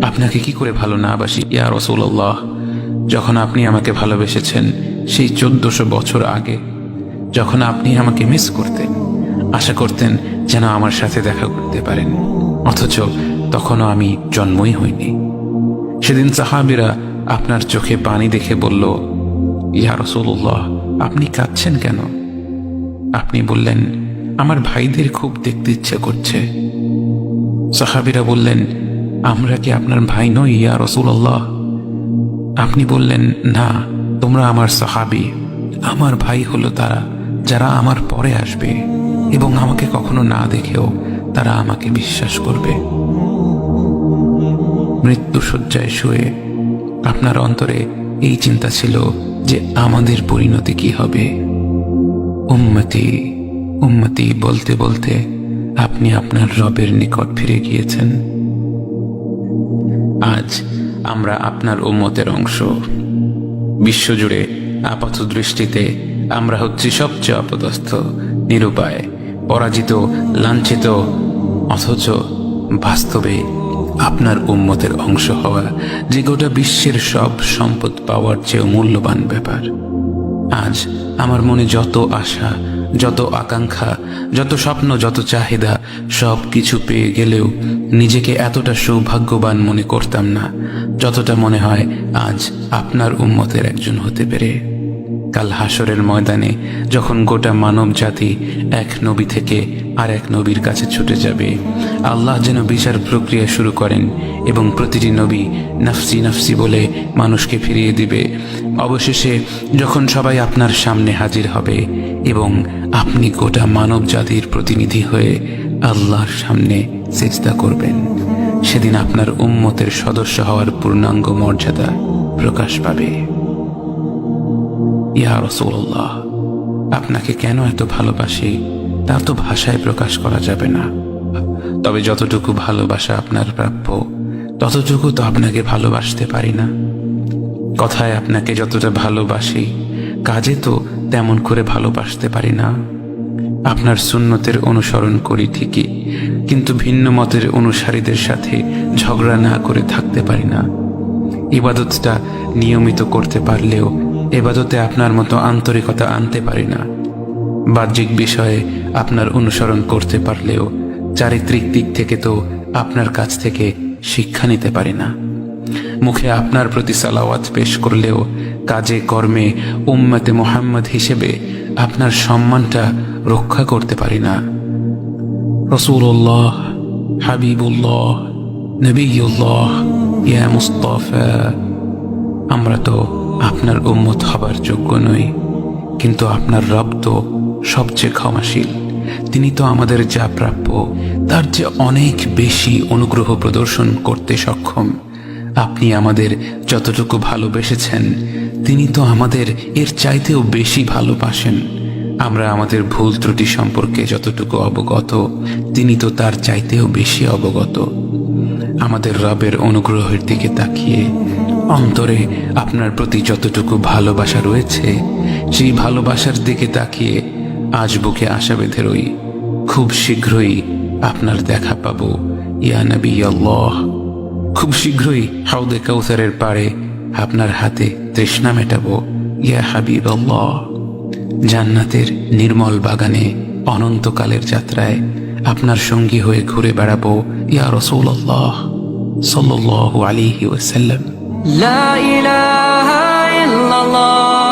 আপনাকে কি করে ভালো না বাসি ইয়া রাসূলুল্লাহ। যখন আপনি আমাকে ভালোবেসেছেন সেই 1400 বছর আগে, যখন আপনি আমাকে মিস করতেন, আশা করতেন যেন আমার সাথে দেখা করতে পারেন, অথচ তখনও আমি জন্মই হইনি। সেদিন সাহাবীরা আপনার চোখে পানি দেখে বলল, ইয়া রাসূলুল্লাহ, আপনি কাঁদছেন কেন? আপনি বললেন, আমার ভাইদের খুব দেখতে ইচ্ছে করছে। সাহাবীরা বললেন, আমরা কি আপনার ভাই নই ইয়া রাসূলুল্লাহ? আপনি বললেন, না, তোমরা আমার সাহাবী। আমার ভাই হলো তারা যারা আমার পরে আসবে এবং আমাকে কখনো না দেখেও তারা আমাকে বিশ্বাস করবে। মৃত্যু শয্যায় শুয়ে আপনার অন্তরে এই চিন্তা ছিল যে আমাদের পরিণতি কি হবে। উম্মতি উম্মতি বলতে বলতে আপনি আপনার রবের নিকট ফিরে গিয়েছেন। আজ আমরা আপনার উম্মতের অংশ। বিশ্বজুড়ে আপাত দৃষ্টিতে আমরা হচ্ছি সবচেয়ে অপদস্থ, নিরুপায়, পরাজিত, লাঞ্ছিত, অথচ বাস্তবে আপনার উম্মতের অংশ হওয়া যে গোটা বিশ্বের সব সম্পদ পাওয়ার চেয়ে মূল্যবান ব্যাপার। আজ আমার মনে যত আশা, যত আকাঙ্ক্ষা, যত স্বপ্ন, যত চাহিদা, সব কিছু পেয়ে গেলেও নিজেকে এতটা সৌভাগ্যবান মনে করতাম না যতটা মনে হয় আজ আপনার উম্মতের একজন হতে পেরে। কাল হাসরের ময়দানে যখন গোটা মানব জাতি এক নবী থেকে আর এক নবীর কাছে ছুটে যাবে, আল্লাহ যেন বিচার প্রক্রিয়া শুরু করেন এবং প্রতিটি নবী নাফসি নাফসি বলে মানুষকে ফিরিয়ে দিবে। অবশেষে যখন সবাই আপনার সামনে হাজির হবে এবং আপনি গোটা মানব জাতির প্রতিনিধি হয়ে আল্লাহর সামনে সিজদা করবেন, সেদিন আপনার উম্মতের সদস্য হওয়ার পূর্ণাঙ্গ মর্যাদা প্রকাশ পাবে। ইয়া রাসূলুল্লাহ, আপনাকে কেন এত ভালোবাসি তা তো ভাষায় প্রকাশ করা যাবে না। তবে যতটুকু ভালোবাসা আপনার প্রাপ্য ততটুকু তো আপনাকে ভালোবাসতে পারি না। কথায় আপনাকে যতটা ভালোবাসি, কাজে তো তেমন করে ভালোবাসতে পারি না। আপনার সুন্নতের অনুসরণ করি ঠিকই, কিন্তু ভিন্ন মতের অনুসারীদের সাথে ঝগড়া না করে থাকতে পারি না। ইবাদতটা নিয়মিত করতে পারলেও এবাদতে আপনার মতো আন্তরিকতা আনতে পারি না। বাহ্যিক বিষয়ে আপনার অনুসরণ করতে পারলেও চারিত্রিক দিক থেকে তো আপনার কাছ থেকে শিক্ষা নিতে পারি না। মুখে আপনার প্রতি সালাওয়াত পেশ করলেও কাজে কর্মে উম্মতে মুহাম্মদ হিসেবে আপনার সম্মানটা রক্ষা করতে পারি না। রাসূলুল্লাহ, হাবিবুল্লাহ, নবিয়ুল্লাহ, ইয়া মুস্তাফা, আমরা তো আপনার উম্মত হবার যোগ্য নই, কিন্তু আপনার রব তো সবচেয়ে ক্ষমাশীল। তিনি তো আমাদের যা প্রাপ্য তার চেয়ে অনেক বেশি অনুগ্রহ প্রদর্শন করতে সক্ষম। আপনি আমাদের যতটুকু ভালোবেসেছেন তিনি তো আমাদের এর চাইতেও বেশি ভালোবাসেন। আমরা আমাদের ভুল ত্রুটি সম্পর্কে যতটুকু অবগত তিনি তো তার চাইতেও বেশি অবগত। আমাদের রবের অনুগ্রহের দিকে তাকিয়ে অন্তরে আপনার প্রতি যতটুকু ভালোবাসা রয়েছে সেই ভালোবাসার দিকে তাকিয়ে আজ বুকে আশা বেঁধে রই, খুব শীঘ্রই আপনার দেখা পাবো ইয়া নবী আল্লাহ। খুব শীঘ্রই হাউদে কাউসারের পাড়ে আপনার হাতে তৃষ্ণা মেটাবো ইয়া হাবিব আল্লাহ। জান্নাতের নির্মল বাগানে অনন্তকালের যাত্রায় আপনার সঙ্গী হয়ে ঘুরে বেড়াবো ইয়া রাসূলুল্লাহ সাল্লাল্লাহু আলাইহি ওয়াসাল্লাম। লা ইলাহা ইল্লাল্লাহ।